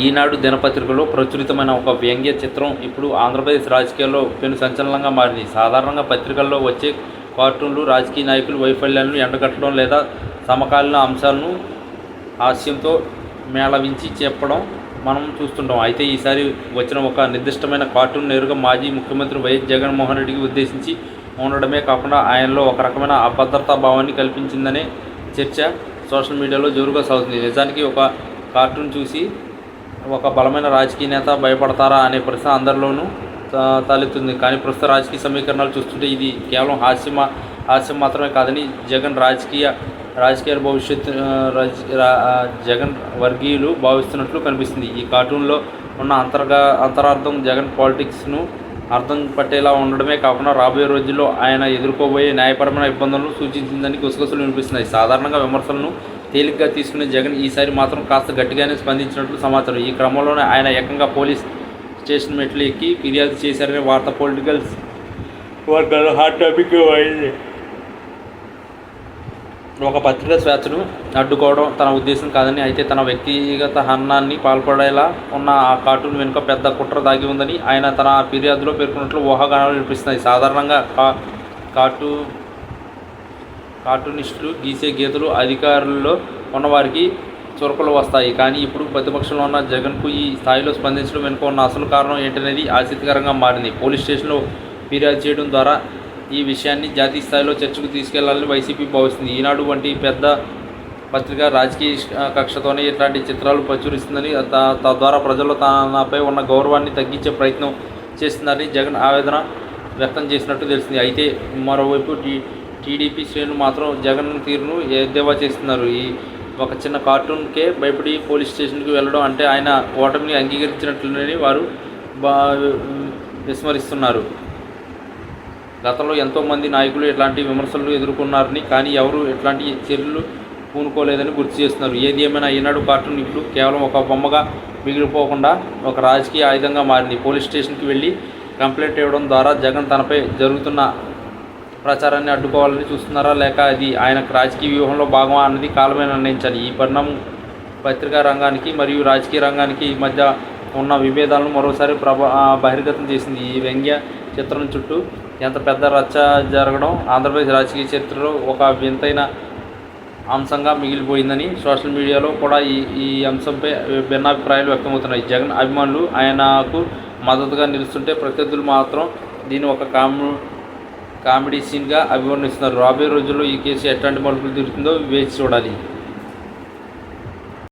ఈనాడు దినపత్రికలో ప్రచురితమైన ఒక వ్యంగ్య చిత్రం ఇప్పుడు ఆంధ్రప్రదేశ్ రాజకీయాల్లో పెను సంచలనంగా మారింది. సాధారణంగా పత్రికల్లో వచ్చే కార్టూన్లు రాజకీయ నాయకుల వైఫల్యాలను ఎండగట్టడం లేదా సమకాలీన అంశాలను హాస్యంతో మేళవించి చెప్పడం మనం చూస్తుంటాం. అయితే ఈసారి వచ్చిన ఒక నిర్దిష్టమైన కార్టూన్ నేరుగా మాజీ ముఖ్యమంత్రి వైఎస్ జగన్మోహన్ రెడ్డికి ఉద్దేశించి ఉండడమే కాకుండా ఆయనలో ఒక రకమైన అభద్రతా భావాన్ని కల్పించిందనే చర్చ సోషల్ మీడియాలో జోరుగా సాగుతుంది. నిజానికి ఒక కార్టూన్ చూసి ఒక బలమైన రాజకీయ నేత భయపడతారా అనే ప్రశ్న అందరిలోనూ తలెత్తుంది. కానీ ప్రస్తుత రాజకీయ సమీకరణాలు చూస్తుంటే ఇది కేవలం హాస్యం మాత్రమే కాదని జగన్ రాజకీయ భవిష్యత్తు జగన్ వర్గీయులు భావిస్తున్నట్లు కనిపిస్తుంది. ఈ కార్టూన్లో ఉన్న అంతరార్థం జగన్ పాలిటిక్స్ను అర్థం పట్టేలా ఉండడమే కాకుండా రాబోయే రోజుల్లో ఆయన ఎదుర్కోబోయే న్యాయపరమైన ఇబ్బందులను సూచించిందని గుసగుసలు వినిపిస్తున్నాయి. సాధారణంగా విమర్శలను తేలిగ్గా తీసుకునే జగన్ ఈసారి మాత్రం కాస్త గట్టిగానే స్పందించినట్లు సమాచారం. ఈ క్రమంలోనే ఆయన ఏకంగా పోలీస్ స్టేషన్ మెట్లు ఎక్కి ఫిర్యాదు చేశారనే వార్త పొలిటికల్ వర్గాలు హాట్ టాపిక్ అయింది. ఒక పత్రికా స్వేచ్ఛను అడ్డుకోవడం తన ఉద్దేశం కాదని, అయితే తన వ్యక్తిగత హననాన్ని పాల్పడేలా ఉన్న ఆ కార్టూన్ వెనుక పెద్ద కుట్ర దాగి ఉందని ఆయన తన ఫిర్యాదులో పేర్కొన్నట్లు ఊహాగానాలు వినిపిస్తున్నాయి. సాధారణంగా కార్టూనిస్టులు గీసే గీతలు అధికారుల్లో ఉన్నవారికి చురకలు వస్తాయి. కానీ ఇప్పుడు ప్రతిపక్షంలో ఉన్న జగన్కు ఈ స్థాయిలో స్పందించడం వెనుక ఉన్న అసలు కారణం ఏంటనేది ఆసక్తికరంగా మారింది. పోలీస్ స్టేషన్లో ఫిర్యాదు చేయడం ద్వారా ఈ విషయాన్ని జాతీయ స్థాయిలో చర్చకు తీసుకెళ్లాలని వైసీపీ భావిస్తుంది. ఈనాడు వంటి పెద్ద పత్రిక రాజకీయ కక్షతోనే ఇట్లాంటి చిత్రాలు ప్రచురిస్తుందని, తద్వారా ప్రజల్లో తనపై ఉన్న గౌరవాన్ని తగ్గించే ప్రయత్నం చేస్తుందని జగన్ ఆవేదన వ్యక్తం చేసినట్టు తెలిసింది. అయితే మరోవైపు టీడీపీ శ్రేణులు మాత్రం జగన్ తీరును ఎద్దేవా చేస్తున్నారు. ఈ ఒక చిన్న కార్టూన్కే భయపడి పోలీస్ స్టేషన్కి వెళ్ళడం అంటే ఆయన ఓటమిని అంగీకరించినట్లని వారు విస్మరిస్తున్నారు. గతంలో ఎంతోమంది నాయకులు ఇట్లాంటి విమర్శలు ఎదుర్కొన్నారని, కానీ ఎవరు ఇట్లాంటి చర్యలు పూనుకోలేదని గుర్తు చేస్తున్నారు. ఏది ఏమైనా ఈనాడు కార్టూన్ ఇప్పుడు కేవలం ఒక బొమ్మగా మిగిలిపోకుండా ఒక రాజకీయ ఆయుధంగా మారింది. పోలీస్ స్టేషన్కి వెళ్ళి కంప్లైంట్ ఇవ్వడం ద్వారా జగన్ తనపై జరుగుతున్న ప్రచారాన్ని అడ్డుకోవాలని చూస్తున్నారా, లేక అది ఆయనకు రాజకీయ వ్యూహంలో భాగమా అన్నది కాలమే నిర్ణయించాలి. ఈ పరిణామం పత్రికా రంగానికి మరియు రాజకీయ రంగానికి మధ్య ఉన్న విభేదాలను మరోసారి బహిర్గతం చేసింది. ఈ వ్యంగ్య చిత్రం చుట్టూ ఎంత పెద్ద రచ్చ జరగడం ఆంధ్రప్రదేశ్ రాజకీయ చరిత్రలో ఒక వింతైన అంశంగా మిగిలిపోయిందని సోషల్ మీడియాలో కూడా ఈ అంశంపై భిన్నాభిప్రాయాలు వ్యక్తమవుతున్నాయి. జగన్ అభిమానులు ఆయనకు మద్దతుగా నిలుస్తుంటే ప్రత్యర్థులు మాత్రం దీన్ని ఒక కామెడీ సీన్గా అభివర్ణిస్తున్నారు. రాబోయే రోజుల్లో ఈ కేసు ఎట్లాంటి మలుపులు తిరుగుతుందో వేచి చూడాలి.